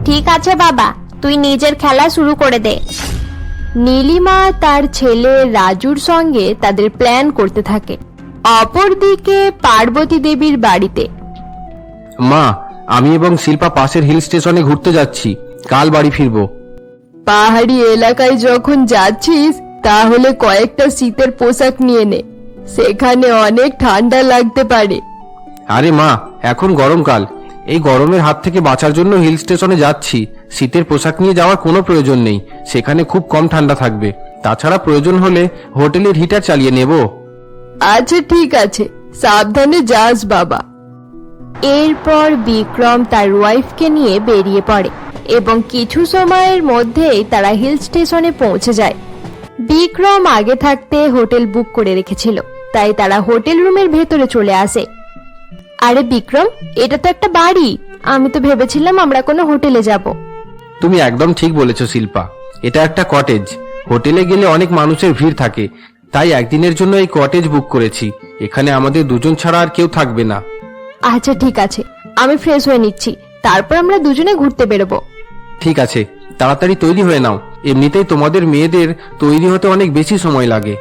ঠিক আছে বাবা, তুই নিজের খেলা শুরু করে দে। নীলিমা তার ছেলে রাজুর সঙ্গে তাদের প্ল্যান করতে থাকে। অপরদিকে পার্বতী দেবীর বাড়িতে। মা, আমি এবং শিল্পা পাশের হিল স্টেশনে ঘুরতে যাচ্ছি, কাল বাড়ি ফিরবো। পাহাড়ি এলাকায় যখন যাচ্ছিস তাহলে কয়েকটা শীতের পোশাক নিয়ে নে, সেখানে অনেক ঠান্ডা লাগতে পারে। আরে মা, এখন গরমকাল, এই গরমের হাত থেকে বাঁচার জন্য হিল স্টেশনে যাচ্ছি। শীতের পোশাক নিয়ে যাওয়ার কোনো প্রয়োজন নেই, সেখানে খুব কম ঠান্ডা থাকবে। তাছাড়া প্রয়োজন হলে হোটেলের হিটার চালিয়ে নেব। আচ্ছা ঠিক আছে, সাবধানে যাস বাবা। এরপর বিক্রম তার ওয়াইফকে নিয়ে বেরিয়ে পড়ে এবং কিছু সময়ের মধ্যেই তারা হিল স্টেশনে পৌঁছে যায়। বিক্রম আগে থাকতে হোটেল বুক করে রেখেছিল, তাই তারা হোটেল রুমের ভেতরে চলে আসে। আরে বিক্রম, এটা তো একটা বাড়ি, আমি তো ভেবেছিলাম আমরা কোনো হোটেলে যাব। তুমি একদম ঠিক বলেছ শিল্পা, এটা একটা কটেজ। হোটেলে গেলে অনেক মানুষের ভিড় থাকে, তাই একদিনের জন্য এই কটেজ বুক করেছি। এখানে আমাদের দুজন ছাড়া আর কেউ থাকবে না। আচ্ছা ঠিক আছে, আমি ফ্রেশ হয়ে নিচ্ছি, তারপর আমরা দুজনে ঘুরতে বেরোবো। ঠিক আছে, তাড়াতাড়ি তৈরি হয়ে নাও, এমনিতেই তোমাদের মেয়েদের তৈরি হতে অনেক বেশি সময় লাগে।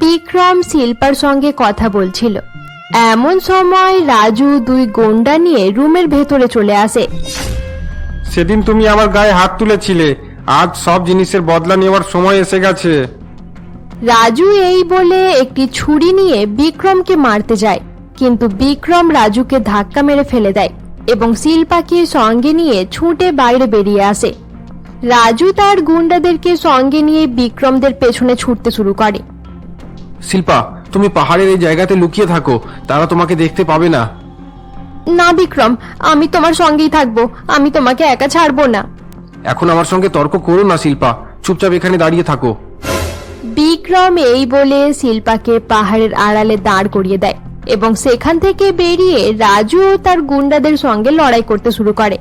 বিক্রম শিল্পার সঙ্গে কথা বলছিল, এমন সময় রাজু দুই গোন্ডা নিয়ে রুমের ভেতরে চলে আসে। সেদিন তুমি আমার গায়ে হাত তুলেছিলে, আজ সব জিনিসের বদলা নেওয়ার সময় এসে গেছে। রাজু এই বলে একটি ছুরি নিয়ে বিক্রমকে মারতে যায়, কিন্তু বিক্রম রাজুকে ধাক্কা মেরে ফেলে দেয় এবং শিল্পাকে সঙ্গে নিয়ে ছুটে বাইরে বেরিয়ে আসে। রাজু তার গুন্ডাদেরকে সঙ্গে নিয়ে বিক্রমদের পেছনে ছুটতে শুরু করে। শিল্পা, তুমি পাহাড়ের এই জায়গাতে লুকিয়ে থাকো, তারা তোমাকে দেখতে পাবে না। না বিক্রম, আমি তোমার সঙ্গেই থাকবো, আমি তোমাকে একা ছাড়বো না। এখন আমার সঙ্গে তর্ক করো না শিল্পা, চুপচাপ এখানে দাঁড়িয়ে থাকো। বিক্রম এই বলে শিল্পাকে পাহাড়ের আড়ালে দাঁড় করিয়ে দেয় এবং সেখান থেকে বেরিয়ে রাজু ও তার গুন্ডাদের সঙ্গে লড়াই করতে শুরু করে।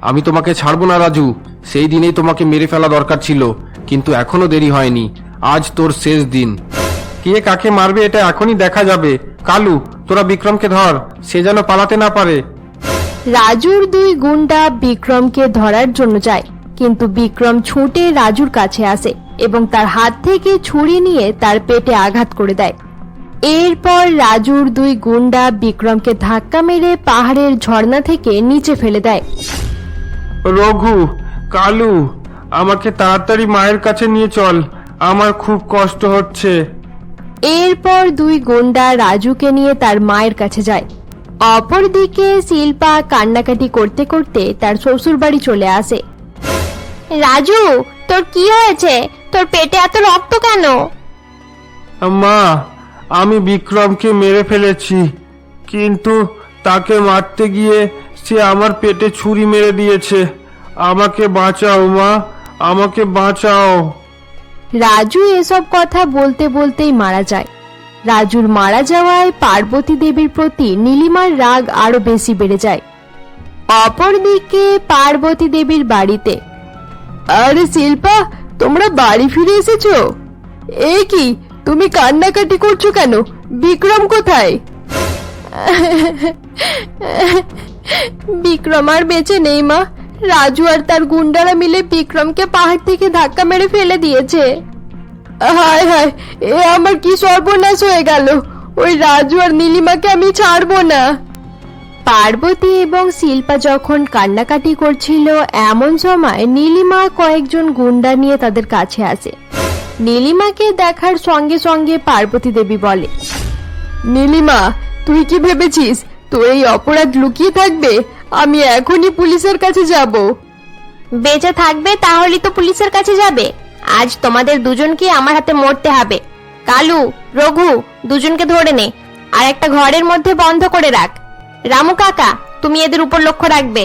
আমি তোমাকে ছাড়বো না রাজু, সেই দিনেই তোমাকে মেরে ফেলা দরকার ছিল, কিন্তু এখনো দেরি হয়নি। আজ তোর শেষ দিন। কে কাকে মারবে এটা এখনই দেখা যাবে। কালু, তোরা বিক্রমকে ধর, সে যেন পালাতে না পারে। রাজুর দুই গুন্ডা বিক্রমকে ধরার জন্য যায়, কিন্তু বিক্রম ছুটে রাজুর কাছে আসে এবং তার হাত থেকে ছুরি নিয়ে তার পেটে আঘাত করে দেয়। এরপর রাজুর দুই গুন্ডা বিক্রমকে ধাক্কা মেরে পাহাড়ের ঝর্ণা থেকে নিচে ফেলে দেয়। রঘু, কালু, আমাকে তাড়াতাড়ি মায়ের কাছে নিয়ে চল, আমার খুব কষ্ট হচ্ছে। এরপর দুই গুন্ডা রাজুকে নিয়ে তার মায়ের কাছে যায়। অপরদিকে শিল্পা কান্নাকাটি করতে করতে তার শ্বশুর বাড়ি চলে আসে। রাজু, তোর কি হয়েছে? তোর পেটে এত রক্ত কেন? মা, আমি বিক্রমকে মেরে ফেলেছি, কিন্তু তাকে মারতে গিয়ে সে আমার পেটে ছুরি মেরে দিয়েছে। আমাকে বাঁচাও মা, আমাকে বাঁচাও। রাজু এসব কথা বলতে বলতেই মারা যায়। রাজুর মারা যাওয়ায় পার্বতী দেবীর প্রতি নীলিমার রাগ আরো বেশি বেড়ে যায়। অপরদিকে পার্বতী দেবীর বাড়িতে। আরে শিল্পা, তোমরা বাড়ি ফিরে এসেছো? এ কি, তুমি কান্নাকাটি করছো কেন? বিক্রম কোথায়? বিক্রম আর বেঁচে নেই মা, রাজু আর তার গুন্ডারা মিলে বিক্রমকে পাহাড় থেকে ধাক্কা মেরে ফেলে দিয়েছে। হায় হায়, এ আমার কি সর্বনাশ হয়ে গেল! ওই রাজু আর নীলিমাকে আমি ছাড়বো না। পার্বতী এবং শিল্পা যখন কান্নাকাটি করছিল, এমন সময় নীলিমা কয়েকজন গুন্ডা নিয়ে তাদের কাছে আসে। নীলিমাকে দেখার সঙ্গে সঙ্গে পার্বতী দেবী বলে, নীলিমা, তুই কি ভেবেছিস তোর এই অপরাধ লুকিয়ে থাকবে? আমি এখনই পুলিশের কাছে যাব। বেঁচে থাকবে তাহলেই তো পুলিশের কাছে যাবে। আজ তোমাদের দুজনকে আমার হাতে মরতে হবে। কালু, রঘু, দুজনকে ধরে নে আর একটা ঘরের মধ্যে বন্ধ করে রাখ। রামু কাকা, তুমি এদের উপর লক্ষ্য রাখবে।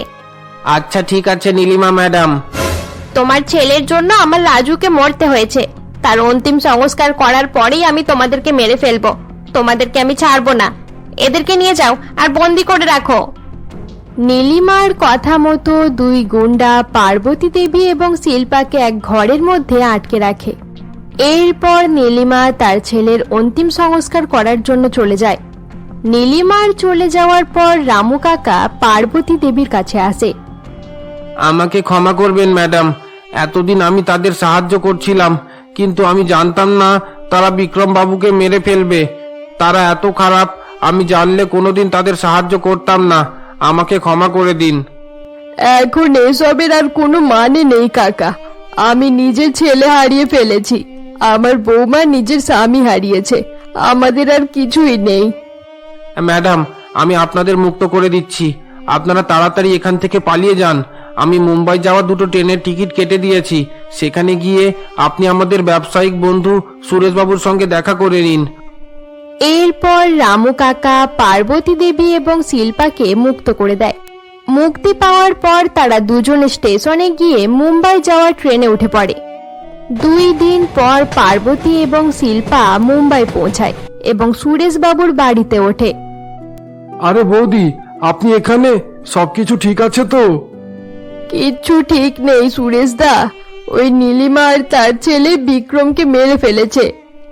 আচ্ছা ঠিক আছে নীলিমা ম্যাডাম। তোমার ছেলের জন্য আমার রাজুকে মরতে হয়েছে, তার অন্তিম সংস্কার করার পরেই আমি তোমাদেরকে মেরে ফেলবো। তোমাদেরকে আমি ছাড়বো না, এদেরকে নিয়ে যাও আর বন্দি করে রাখো। নীলিমার কথা মতো দুই গুন্ডা পার্বতী দেবী এবং শিল্পাকে এক ঘরের মধ্যে আটকে রাখে। এরপর নীলিমা তার ছেলের অন্তিম সংস্কার করার জন্য চলে যায়। নীলিমার চলে যাওয়ার পর রামু কাকা পার্বতী দেবীর কাছে আসে। আমাকে ক্ষমা করবেন ম্যাডাম। এতদিন আমি তাদের সাহায্য করছিলাম, কিন্তু আমি জানতাম না তারা বিক্রম বাবুকে মেরে ফেলবে। তারা এত খারাপ, আমি জানলে কোনোদিন তাদের সাহায্য করতাম না। আমাকে ক্ষমা করে দিন। এখন এসবের আর কোনো মানে নেই কাকা। আমি নিজের ছেলে হারিয়ে ফেলেছি, আমার বৌমা নিজের স্বামী হারিয়েছে, আমাদের আর কিছুই নেই। ম্যাডাম, আমি আপনাদের মুক্ত করে দিচ্ছি। আপনারা তাড়াতাড়ি এখান থেকে পালিয়ে যান। আমি মুম্বাই যাওয়ার 2টো ট্রেনের টিকিট কেটে দিয়েছি। সেখানে গিয়ে আপনি আমাদের ব্যবসায়িক বন্ধু সুরেশবাবুর সঙ্গে দেখা করে নিন। এরপর রামু কাকা পার্বতী দেবী এবং শিল্পাকে মুক্ত করে দেয়। মুক্তি পাওয়ার পর তারা দুজনে স্টেশনে গিয়ে মুম্বাই যাওয়ার ট্রেনে উঠে পড়ে। 2 দিন পর পার্বতী এবং শিল্পা মুম্বাই পৌঁছায় এবং সুরেশবাবুর বাড়িতে ওঠে। আরে বৌদি, আপনি এখানে? সবকিছু ঠিক আছে তো? কিচ্ছু ঠিক নেই সুরেশ দা। ওই নীলিমা আর তার ছেলে বিক্রমকে মেরে ফেলেছে।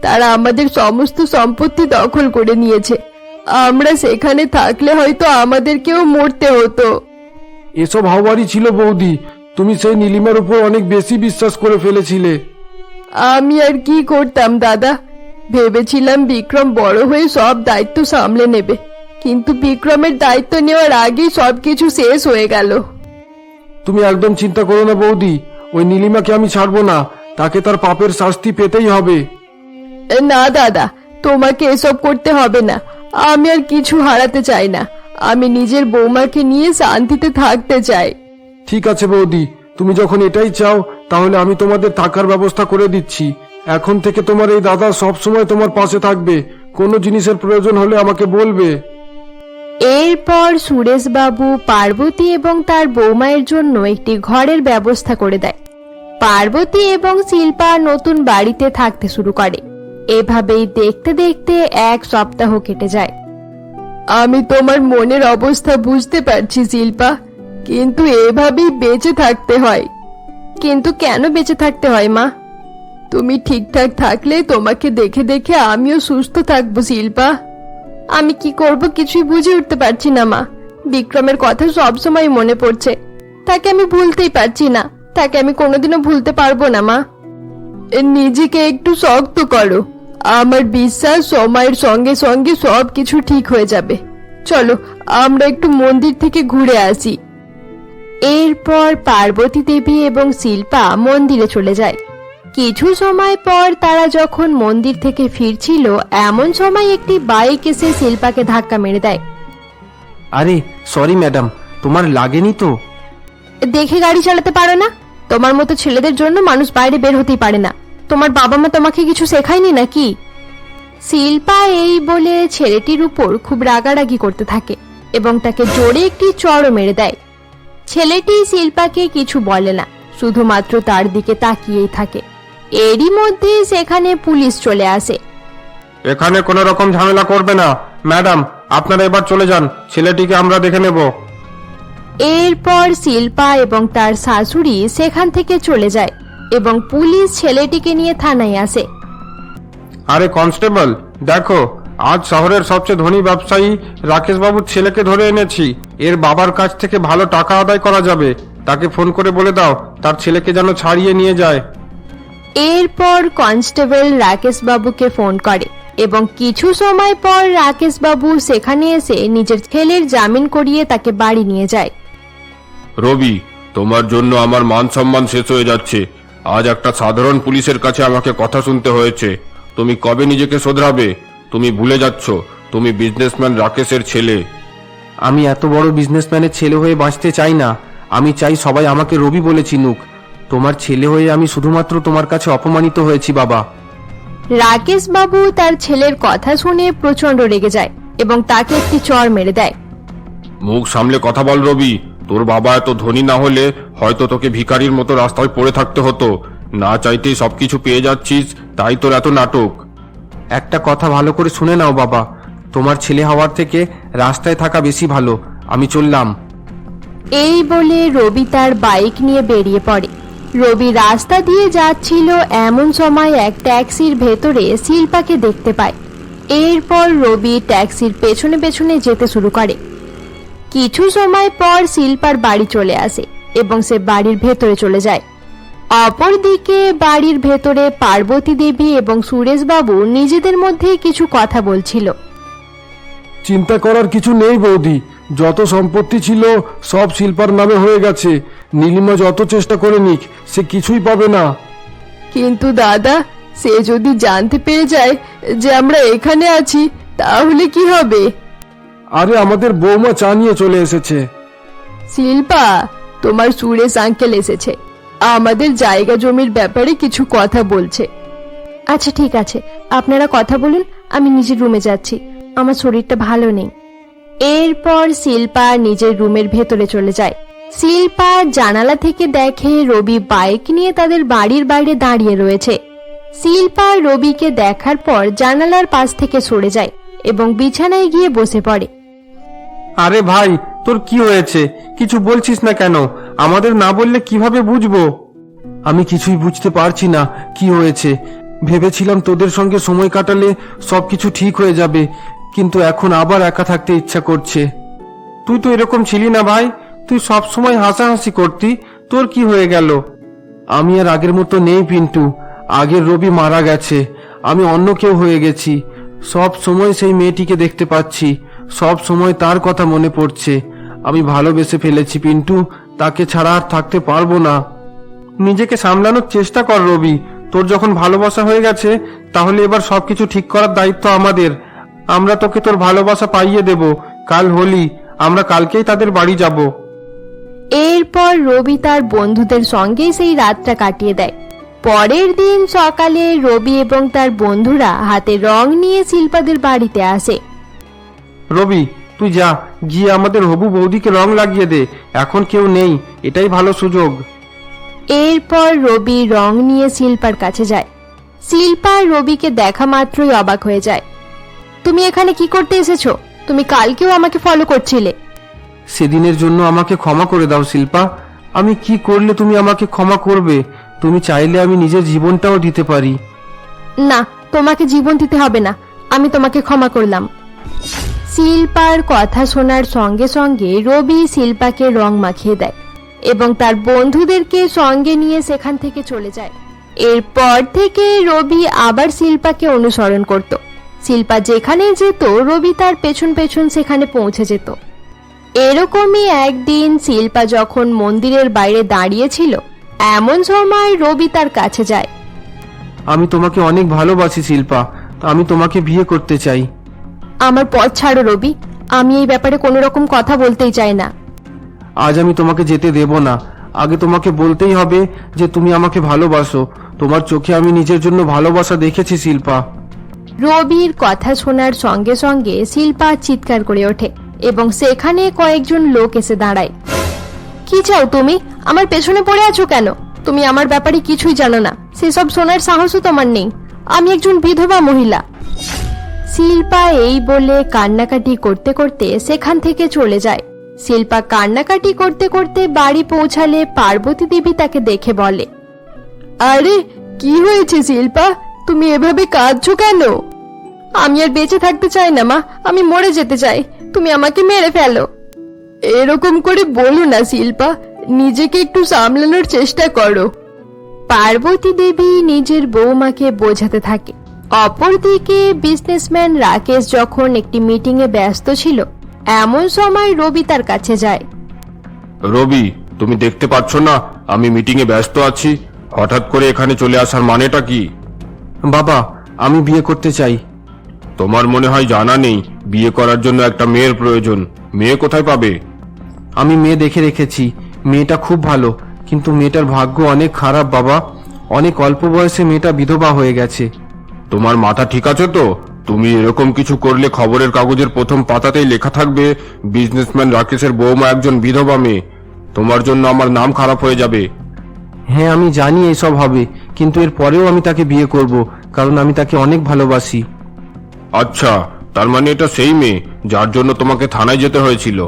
তারা আমাদের সমস্ত সম্পত্তি দখল করে নিয়েছে। আমরা সেখানে থাকলে হয়তো আমাদেরকেও মরতে হতো। এসব হাওয়ারি ছিল বৌদি। তুমি সেই নীলিমার উপর অনেক বেশি বিশ্বাস করে ফেলেছিলে। আমি আর কি করতাম দাদা, ভেবেছিলাম বিক্রম বড় হয়ে সব দায়িত্ব সামলে নেবে, কিন্তু বিক্রমের দায়িত্ব নেওয়ার আগেই সবকিছু শেষ হয়ে গেল। তুমি একদম চিন্তা করো না বৌদি, ওই নীলিমাকে আমি ছাড়বো না। তাকে তার পাপের শাস্তি পেতেই হবে। না দাদা, তোমাকে এসব করতে হবে না। আমি আর কিছু হারাতে চাই না। আমি নিজের বৌমাকে নিয়ে শান্তিতে থাকতে চাই। ঠিক আছে বৌদি, তুমি যখন এটাই চাও তাহলে আমি তোমাদের থাকার ব্যবস্থা করে দিচ্ছি। এখন থেকে তোমার এই দাদা সব সময় তোমার পাশে থাকবে। কোনো জিনিসের প্রয়োজন হলে আমাকে বলবে। এরপর সুরেশবাবু পার্বতী এবং তার বৌমায়ের জন্য একটি ঘরের ব্যবস্থা করে দেয়। পার্বতী এবং শিল্পা নতুন বাড়িতে থাকতে শুরু করে। এভাবেই দেখতে দেখতে 1 সপ্তাহ কেটে যায়। আমি তোমার মনের অবস্থা বুঝতে পারছি শিল্পা, কিন্তু এভাবেই বেঁচে থাকতে হয়। কিন্তু কেন বেঁচে থাকতে হয় মা? তুমি ঠিকঠাক থাকলে তোমাকে দেখে দেখে আমিও সুস্থ থাকবো শিল্পা। আমি কি করব কিছুই বুঝে উঠতে পারছি না মা। বিক্রমের কথা সবসময় মনে পড়ছে। তাকে আমি ভুলতেই পারছি না। তাকে আমি কোনোদিনও ভুলতে পারবো না মা। নিজেকে একটু শক্ত করো। আমার বিশ্বাস সময়ের সঙ্গে সঙ্গে সবকিছু ঠিক হয়ে যাবে। চলো আমরা একটু মন্দির থেকে ঘুরে আসি। এরপর পার্বতী দেবী এবং শিল্পা মন্দিরে চলে যায়। কিছু সময় পর তারা যখন মন্দির থেকে ফিরছিল, এমন সময় একটি বাইক এসে শিল্পাকে ধাক্কা মেরে দেয়। আরে সরি ম্যাডাম, তোমার লাগেনি তো? দেখে গাড়ি চালাতে পারো না? তোমার মতো ছেলেদের জন্য মানুষ বাইরে বের হতেই পারে না। তোমার বাবা মা তোমাকে কিছু শেখায়নি নাকি? শিল্পা এই বলে ছেলেটির উপর খুব রাগারাগি করতে থাকে এবং তাকে জোরে একটি চড়ও মেরে দেয়। ছেলেটি শিল্পাকে কিছু বলে না, শুধুমাত্র তার দিকে তাকিয়েই থাকে। এরই মধ্যে সেখানে পুলিশ চলে আসে। এখানে কোনো রকম ঝামেলা করবে না ম্যাডাম, আপনারা এবার চলে যান। ছেলেটিকে আমরা দেখে নেব। এরপর শিল্পা এবং তার শাশুড়ি সেখান থেকে চলে যায় এবং পুলিশ ছেলেটিকে নিয়ে থানায় আসে। আরে কনস্টেবল, দেখো, আজ শহরের সবচেয়ে ধনী ব্যবসায়ী রাকেশ বাবুর ছেলেকে ধরে এনেছি। এর বাবার কাছ থেকে ভালো টাকা আদায় করা যাবে। তাকে ফোন করে বলে দাও তার ছেলেকে যেন ছাড়িয়ে নিয়ে যায়। এরপর কনস্টেবল রাকেশ বাবুকে ফোন করে এবং কিছু সময় পর রাকেশ বাবু সেখানে এসে নিজের ছেলের জামিন করিয়ে তাকে বাড়ি নিয়ে যায়। রবি, তোমার জন্য আমার মান সম্মান শেষ হয়ে যাচ্ছে। আজ একটা সাধারণ পুলিশের কাছে আমাকে কথা শুনতে হয়েছে। তুমি কবে নিজেকে শোধরাবে? তুমি ভুলে যাচ্ছ তুমি বিজনেসম্যান রাকেশের ছেলে। আমি এত বড় বিজনেসম্যানের ছেলে হয়ে বাঁচতে চাই না। আমি চাই সবাই আমাকে রবি বলে চিনুক। তোমার ছেলে হয়ে আমি শুধুমাত্র তোমার কাছে অপমানিত হয়েছি বাবা। রাকেশ বাবু তার ছেলের কথা শুনে প্রচন্ড রেগে যায় এবং তাকে একটি চড় মেরে দেয়। মুখ সামলে কথা বল রবি। তোর বাবা এত ধনী না হলে হয়তো তোকে ভিখারির মতো রাস্তায় পড়ে থাকতে হতো। না চাইতেই সবকিছু পেয়ে যাচ্ছিস, তাই তোর এত নাটক। একটা কথা ভালো করে শুনে নাও বাবা, তোমার ছেলে হওয়ার থেকে রাস্তায় থাকা বেশি ভালো। আমি চললাম। এই বলে রবি তার বাইক নিয়ে বেরিয়ে পড়ে। রবি রাস্তা দিয়ে যাচ্ছিল, এমন সময় এক ট্যাক্সির ভেতরে শিল্পাকে দেখতে পায়। এরপর রবি ট্যাক্সির পেছনে পেছনে যেতে শুরু করে। কিছু সময় পর শিল্পার বাড়ি চলে আসে এবং সে বাড়ির ভেতরে চলে যায়। অপরদিকে বাড়ির ভেতরে পার্বতী দেবী এবং সুরেশবাবু নিজেদের মধ্যে কিছু কথা বলছিল। চিন্তা করার কিছু নেই বৌদি, যত সম্পত্তি ছিল সব শিল্পার নামে হয়ে গেছে। নীলিমা যত চেষ্টা করে নিক, সে কিছুই পাবে না। কিন্তু দাদা, সে যদি জানতে পেরে যায় যে আমরা এখানে আছি তাহলে কি হবে? আরে আমাদের বৌমা চা নিয়ে চলে এসেছে। শিল্পা, তোমার সুরেশ আঙ্কেল এসেছে, আমাদের জায়গা জমির ব্যাপারে কিছু কথা বলছে। আচ্ছা ঠিক আছে, আপনারা কথা বলুন, আমি নিজের রুমে যাচ্ছি, আমার শরীরটা ভালো নেই। এরপর শিল্পা নিজের রুমের ভেতরে চলে যায়। শিল্পা জানালা থেকে দেখে রবি বাইক নিয়ে তাদের বাড়ির বাইরে দাঁড়িয়ে রয়েছে। শিল্পা রবিকে দেখার পর জানালার পাশ থেকে সরে যায় এবং বিছানায় গিয়ে বসে পড়ে। আরে ভাই, তোর কি হয়েছে? কিছু বলছিস না কেন? আমাদের না বললে কিভাবে বুঝবো? আমি কিছুই বুঝতে পারছি না কি হয়েছে। ভেবেছিলাম তোদের সঙ্গে সময় কাটালে সবকিছু ঠিক হয়ে যাবে, কিন্তু এখন আবার একা থাকতে ইচ্ছা করছে। তুই তো এরকম ছিলি না ভাই, তুই সব সময় হাসাহাসি করতি। তোর কি হয়ে গেল? আমি আর আগের মতো নেই পিন্টু। আগের রবি মারা গেছে, আমি অন্য কেউ হয়ে গেছি। সব সময় সেই মেয়েটিকে দেখতে পাচ্ছি, সব সময় তার কথা মনে পড়ছে। আমি ভালোবেসে ফেলেছি পিন্টু, তাকে ছাড়া আর থাকতে পারবো না। নিজেকে সামলানোর চেষ্টা কর রবি, তোর যখন ভালোবাসা হয়ে গেছে তাহলে এবার সবকিছু ঠিক করার দায়িত্ব আমাদের। আমরা তোকে তোর ভালোবাসা পাইয়ে দেব। কাল হোলি, আমরা কালকেই তাদের বাড়ি যাব। এরপর রবি তার বন্ধুদের সঙ্গেই সেই রাতটা কাটিয়ে দেয়। পরের দিন সকালে রবি এবং তার বন্ধুরা হাতে রং নিয়ে শিল্পাদের বাড়িতে আসে। রবি, তুই যা, গিয়ে আমাদের হবু বৌদিকে রং লাগিয়ে দে। এখন কেউ নেই, এটাই ভালো সুযোগ। এরপর রবি রং নিয়ে শিল্পার কাছে যায়। শিল্পা রবিকে দেখা মাত্রই অবাক হয়ে যায়। তুমি এখানে কি করতে এসেছো? তুমি কালকেও আমাকে ফলো করছিলে। সেদিনের জন্য আমাকে ক্ষমা করে দাও শিল্পা। আমি কি করলে তুমি আমাকে ক্ষমা করবে? তুমি চাইলে আমি নিজের জীবনটাও দিতে পারি। না, তোমাকে জীবন দিতে হবে না, আমি তোমাকে ক্ষমা করলাম। শিল্পার কথা শোনার সঙ্গে সঙ্গে রবি শিল্পাকে রং মাখিয়ে দেয় এবং তার বন্ধুদেরকে সঙ্গে নিয়ে সেখান থেকে চলে যায়। এরপর থেকে রবি আবার শিল্পাকে অনুসরণ করত। শিল্পা যেখানে যেত রবি তার পেছন পেছন সেখানে পৌঁছে যেত। এরকমই একদিন শিল্পা যখন মন্দিরের বাইরে দাঁড়িয়েছিল, এমন সময় রবি তার কাছে যায়। আমি তোমাকে অনেক ভালোবাসি শিল্পা, আমি তোমাকে বিয়ে করতে চাই। আমার পথ ছাড়ো রবি, আমি এই ব্যাপারে কোনো রকম কথা বলতেই চাই না। আজ আমি তোমাকে যেতে দেব না। আগে তোমাকে বলতেই হবে যে তুমি আমাকে ভালোবাসো। তোমার চোখে আমি নিজের জন্য ভালোবাসা দেখেছি শিল্পা। রবির কথা শোনার সঙ্গে সঙ্গে শিল্পা চিৎকার করে ওঠে এবং সেখানে কয়েকজন লোক এসে দাঁড়ায়। কি চাও তুমি? আমার পেছনে পড়ে আছো কেন? তুমি আমার ব্যাপারে কিছুই জানো না, সেসব শোনার সাহসও তোমার নেই। আমি একজন বিধবা মহিলা। শিল্পা এই বলে কান্নাকাটি করতে করতে সেখান থেকে চলে যায়। শিল্পা কান্নাকাটি করতে করতে বাড়ি পৌঁছালে পার্বতী দেবী তাকে দেখে বলে, আরে, কি হয়েছে শিল্পা? তুমি এভাবে কাঁদছো কেন? আমি আর বেঁচে থাকতে চাই না মা, আমি মরে যেতে চাই, তুমি আমাকে মেরে ফেলো। এরকম করে বলো না শিল্পা, নিজেকে একটু সামলানোর চেষ্টা করো। পার্বতী দেবী নিজের বৌমাকে বোঝাতে থাকে। অপরদিকে বিজনেসম্যান রাকেশ যখন একটি মিটিং এ ব্যস্ত ছিল, এমন সময় রবি তার কাছে যায়। রবি, তুমি দেখতে পাচ্ছ না আমি মিটিং এ ব্যস্ত আছি? হঠাৎ করে এখানে চলে আসার মানেটা কি? বাবা, আমি বিয়ে করতে চাই। তোমার মনে হয় জানা নেই বিয়ে করার জন্য একটা মেয়ের প্রয়োজন। মেয়ে কোথায় পাবে? আমি মেয়ে দেখে রেখেছি, মেয়েটা খুব ভালো, কিন্তু মেয়েটার ভাগ্য অনেক খারাপ বাবা। অনেক অল্প বয়সে মেয়েটা বিধবা হয়ে গেছে। তোমার মাথা ঠিক আছে তো? তুমি এরকম কিছু করলে খবরের কাগজের প্রথম পাতাতেই লেখা থাকবে বিজনেসম্যান রাকেশের বৌমা একজন বিধবা মেয়ে। তোমার জন্য আমার নাম খারাপ হয়ে যাবে। হ্যাঁ, আমি জানি এসব হবে, কিন্তু এর পরেও আমি তাকে বিয়ে করব, কারণ আমি তাকে অনেক ভালোবাসি। আচ্ছা, তার মানে এটা সেই মেয়ে যার জন্য তোমাকে থানায় যেতে হয়েছিল।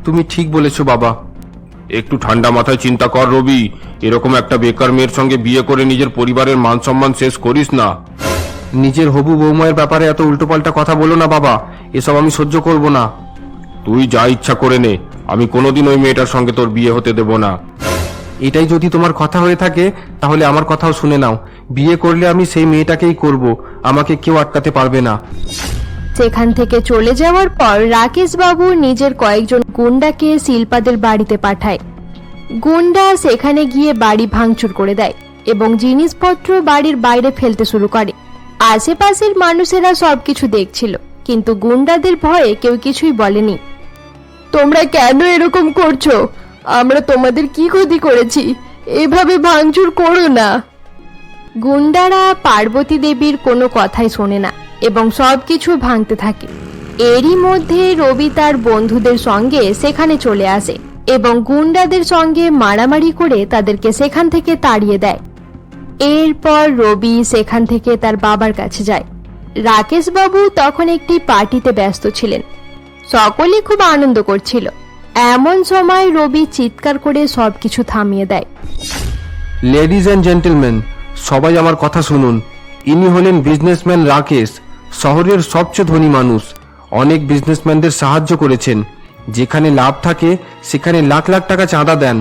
তুমি ঠিক বলেছো বাবা। একটু ঠান্ডা মাথায় চিন্তা কর রবি, এরকম একটা বেকার মেয়ের সঙ্গে বিয়ে করে নিজের পরিবারের মান সম্মান শেষ করিস না। নিজের হবু বৌমায়ের ব্যাপারে এত উল্টোপাল্টা কথা বলো না বাবা, এসব আমি সহ্য করব না। তুই যা ইচ্ছা করে নে, আমি কোনোদিন ওই মেয়েটার সঙ্গে তোর বিয়ে হতে দেব না। এটাই যদি তোমার কথা হয়ে থাকে তাহলে আমার কথাও শুনে নাও। বিয়ে করলে আমি সেই মেয়েটাকেই করব, আমাকে কেউ আটকাতে পারবে না। সেখান থেকে চলে যাওয়ার পর রাকেশ বাবু নিজের কয়েকজন গুন্ডাকে শিল্পাদের বাড়িতে পাঠায়। গুন্ডা সেখানে গিয়ে বাড়ি ভাঙচুর করে দেয় এবং জিনিসপত্র বাড়ির বাইরে ফেলতে শুরু করে। আশেপাশের মানুষেরা সবকিছু দেখছিল, কিন্তু গুন্ডাদের ভয়ে কেউ কিছুই বলেনি। তোমরা কেন এরকম করছো? আমরা তোমাদের কি ক্ষতি করেছি? এভাবে ভাঙচুর করো না। গুন্ডারা পার্বতী দেবীর কোনো কথাই শোনে না এবং সবকিছু ভাঙতে থাকে। এরই মধ্যে রবি তার বন্ধুদের সঙ্গে সেখানে চলে আসে এবং গুন্ডাদের সঙ্গে মারামারি করে তাদেরকে সেখান থেকে তাড়িয়ে দেয়। এরপর রবি সেখান থেকে তার বাবার কাছে যায়। রাকেশ বাবু তখন একটি পার্টিতে ব্যস্ত ছিলেন, সকলে খুব আনন্দ করছিল। এমন সময় রবি চিৎকার করে সবকিছু থামিয়ে দেয়। লেডিজ অ্যান্ড জেন্টলম্যান, সবাই আমার কথা শুনুন। ইনি হলেন বিজনেসম্যান রাকেশ, শহরের সবচেয়ে ধনী মানুষ। অনেক বিজনেসম্যানদের সাহায্য করেছেন, যেখানে লাভ থাকে সেখানে লাখ লাখ টাকা চাঁদা দেন।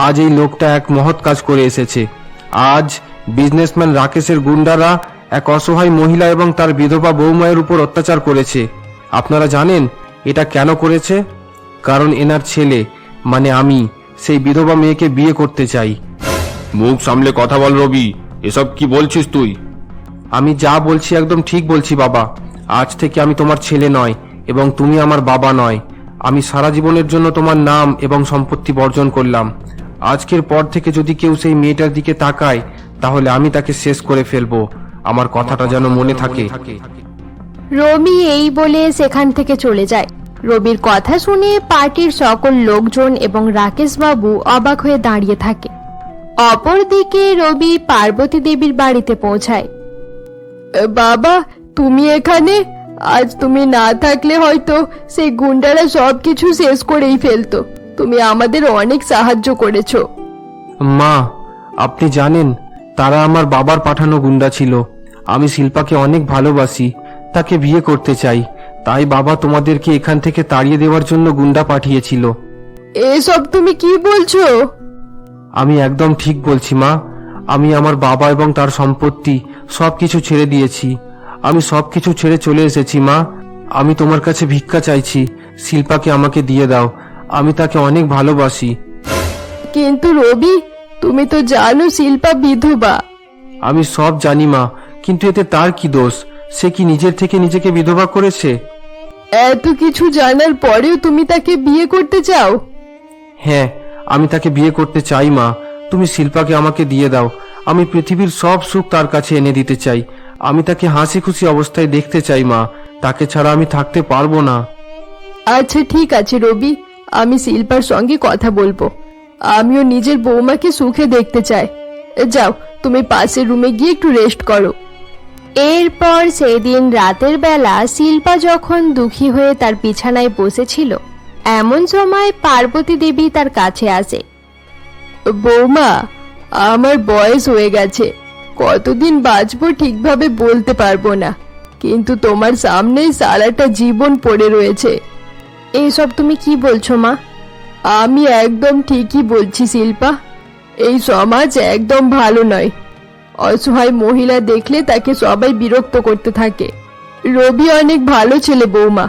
আজ এই লোকটা এক মহৎ কাজ করে এসেছে। আজ বিজনেসম্যান রাকেশের গুন্ডারা এক অসহায় মহিলা এবং তার বিধবা বৌমায়ের উপর অত্যাচার করেছে। আপনারা জানেন এটা কেন করেছে? কারণ এনার ছেলে মানে আমি সেই বিধবা মেয়েকে বিয়ে করতে চাই। মুখ সামলে কথা বল রবি, এসব কি বলছিস তুই? আমি যা বলছি একদম ঠিক বলছি বাবা। আজ থেকে আমি তোমার ছেলে নয় এবং তুমি আমার বাবা নয়। আমি সারা জীবনের জন্য তোমার নাম এবং সম্পত্তি বর্জন করলাম। আজকের পর থেকে যদি কেউ সেই মেয়েটার দিকে তাকায় তাহলে আমি তাকে শেষ করে ফেলবো। আমার কথাটা যেন মনে থাকে। রবি এই বলে সেখান থেকে চলে যায়। রবির কথা শুনে পার্টির সকল লোকজন এবং রাকেশ বাবু অবাক হয়ে দাঁড়িয়ে থাকে। অপরদিকে রবি পার্বতী দেবীর বাড়িতে পৌঁছায়। বাবা, তুমি এখানে? আজ তুমি না থাকলে হয়তো সেই গুন্ডারা সবকিছু শেষ করেই ফেলতো। তুমি আমাদের অনেক সাহায্য করেছো। মা, আপনি জানেন তারা আমার বাবার পাঠানো গুন্ডা ছিল। আমি শিল্পাকে অনেক ভালোবাসি, তাকে বিয়ে করতে চাই। তাই বাবা তোমাদেরকে এখান থেকে তাড়িয়ে দেওয়ার জন্য গুন্ডা পাঠিয়েছিল। এসব তুমি কি বলছো? আমি একদম ঠিক বলছি মা। আমি আমার বাবা এবং তার সম্পত্তি সবকিছু ছেড়ে দিয়েছি। আমি সবকিছু ছেড়ে চলে এসেছি মা। আমি তোমার কাছে ভিক্ষা চাইছি, শিল্পাকে আমাকে দিয়ে দাও। আমি তাকে অনেক ভালোবাসি। কিন্তু রবি, তুমি তো জানো শিল্পা বিধবা। আমি সব জানি মা, কিন্তু এতে তার কি দোষ? সে কি নিজের থেকে নিজেকে বিধবা করেছে? এত কিছু জানার পরেও তুমি তাকে বিয়ে করতে চাও? হ্যাঁ, আমি তাকে বিয়ে করতে চাই মা। তুমি শিল্পাকে আমাকে দিয়ে দাও। আমি পৃথিবীর সব সুখ তার কাছে এনে দিতে চাই। আমি তাকে হাসি খুশি অবস্থায় দেখতে চাই মা। তাকে ছাড়া আমি থাকতে পারবো না। আচ্ছা ঠিক আছে রবি, আমি শিল্পার সঙ্গে কথা বলবো। আমিও নিজের বৌমাকে সুখে দেখতে চাই। যাও, তুমি পাশের রুমে গিয়ে একটু রেস্ট করো। এরপর সেদিন রাতের বেলা শিল্পা যখন দুঃখী হয়ে তার বিছানায় বসেছিল, এমন সময় পার্বতী দেবী তার কাছে আসে। বৌমা, আমার বয়স হয়ে গেছে, কতদিন বাঁচবো ঠিকভাবে বলতে পারবো না, কিন্তু তোমার সামনেই সারাটা জীবন পড়ে রয়েছে। এইসব তুমি কি বলছো মা? আমি একদম ঠিকই বলছি শিল্পা। এই সমাজ একদম ভালো নয়। অসহায় মহিলা দেখলে তাকে সবাই বিরক্ত করতে থাকে। রবি অনেক ভালো ছেলে বৌমা,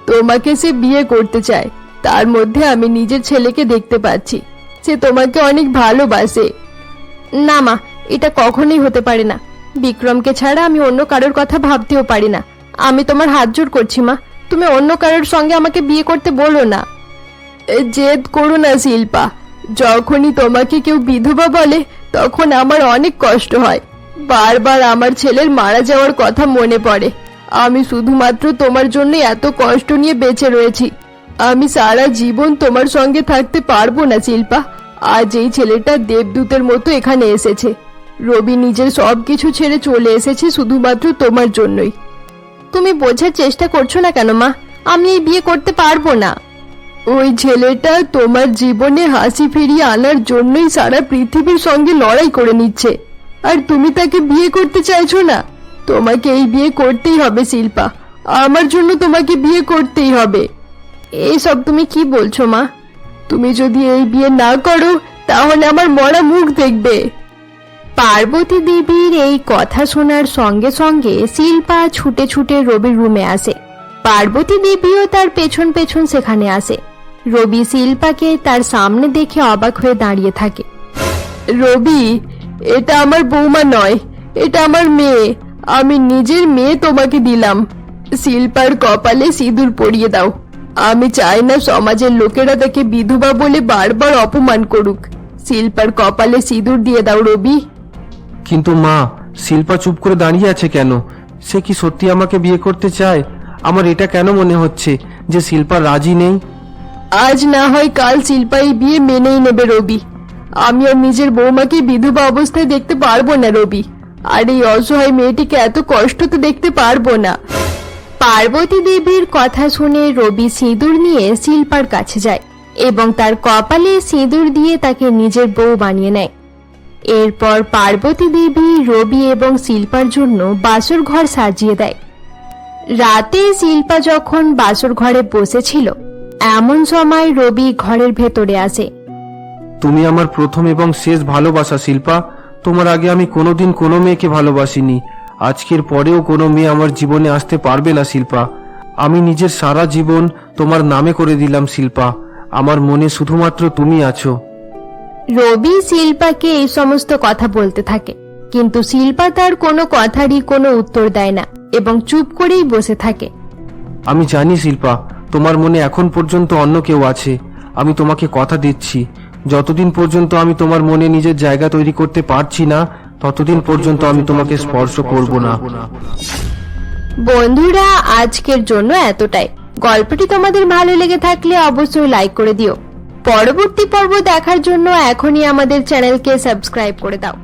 তোমাকে সে বিয়ে করতে চায়। তার মধ্যে আমি নিজের ছেলেকে দেখতে পাচ্ছি, সে তোমাকে অনেক ভালোবাসে। না মা, এটা কখনোই হতে পারে না। বিক্রমকে ছাড়া আমি অন্য কারোর কথা ভাবতেও পারি না। আমি তোমার হাত জোড় করছি মা, তুমি অন্য কারোর সঙ্গে আমাকে বিয়ে করতে বলো না। জেদ করো না শিল্পা। যখনই তোমাকে কেউ বিধবা বলে তখন আমার অনেক কষ্ট হয়। বারবার আমার ছেলের মারা যাওয়ার কথা মনে পড়ে। আমি শুধুমাত্র তোমার জন্য এত কষ্ট নিয়ে বেঁচে রয়েছি। আমি সারা জীবন তোমার সঙ্গে থাকতে পারবো না শিল্পা। আজ এই ছেলেটা দেবদূতের মতো এখানে এসেছে। রবি নিজের সবকিছু ছেড়ে চলে এসেছে শুধুমাত্র তোমার জন্যই। তুমি বোঝার চেষ্টা করছো না কেন মা? আমি এই বিয়ে করতে পারবো না। ওই ছেলেটা তোমার জীবনে হাসি ফিরিয়ে আনার জন্যই সারা পৃথিবীর সঙ্গে লড়াই করে নিচ্ছে, আর তুমি তাকে বিয়ে করতে চাইছো না। তোমাকে এই বিয়ে করতেই হবে শিল্পা, আমার জন্য তোমাকে বিয়ে করতেই হবে। এইসব তুমি কি বলছো মা? তুমি যদি এই বিয়ে না করো তাহলে আমার মরা মুখ দেখবে। পার্বতী দেবীর এই কথা শোনার সঙ্গে সঙ্গে শিল্পা ছুটে ছুটে রবির রুমে আসে। পার্বতী দেবীও তার পেছন পেছন সেখানে আসে। রবি শিল্পাকে তার সামনে দেখে অবাক হয়ে দাঁড়িয়ে থাকে। রবি, এটা আমার বৌমা নয়, এটা আমার মেয়ে। আমি নিজের মেয়ে তোমাকে দিলাম। শিল্পার কপালে সিঁদুর পরিয়ে দাও। আমি চাই না সমাজের লোকেরা তাকে বিধবা বলে বারবার অপমান করুক। শিল্পার কপালে সিঁদুর দিয়ে দাও রবি। কিন্তু মা, শিল্পা চুপ করে দাঁড়িয়ে আছে কেন? সে কি সত্যি আমাকে বিয়ে করতে চায়? আমার এটা কেন মনে হচ্ছে যে শিল্পা রাজি নেই? আজ না হয় কাল শিল্পা এই বিয়ে মেনেই নেবে রবি। আমি আর নিজের বৌমাকে বিধবা অবস্থায় দেখতে পারবো না রবি। আর এই অসহায় মেয়েটিকে এত কষ্ট তো দেখতে পারবো না। পার্বতী দেবীর কথা শুনে রবি সিঁদুর নিয়ে শিল্পার কাছে যায় এবং তার কপালে সিঁদুর দিয়ে তাকে নিজের বউ বানিয়ে নেয়। এরপর পার্বতী দেবী রবি এবং শিল্পার জন্য বাসর ঘর সাজিয়ে দেয়। রাতে শিল্পা যখন বাসর ঘরে বসেছিল এমন সময় রবি ঘরের ভেতরে আসে। তুমি আমার প্রথম এবং শেষ ভালোবাসা শিল্পা। তোমার আগে আমি কোনোদিন কোনো মেয়েকে ভালোবাসিনি। আজকের পরেও কোনো মেয়ে আমার জীবনে আসতে পারবে না শিল্পা। আমি নিজের সারা জীবন তোমার নামে করে দিলাম শিল্পা। আমার মনে শুধুমাত্র তুমি আছো। রবি শিল্পাকে এই সমস্ত কথা বলতে থাকে, কিন্তু শিল্পা তার কোনো কথারই কোনো উত্তর দেয় না এবং চুপ করেই বসে থাকে। আমি জানি শিল্পা, তোমার মনে এখন পর্যন্ত অন্য কেউ আছে। আমি তোমাকে কথা দিচ্ছি, যতদিন পর্যন্ত আমি তোমার মনে নিজের জায়গা তৈরি করতে পারছি না ততদিন পর্যন্ত আমি তোমাকে স্পর্শ করব না। বন্ধুরা, আজকের জন্য এতটাই। গল্পটি তোমাদের ভালো লেগে থাকলে অবশ্যই লাইক করে দিও। পরবর্তী পর্ব দেখার জন্য এখনই আমাদের চ্যানেলকে সাবস্ক্রাইব করে দাও।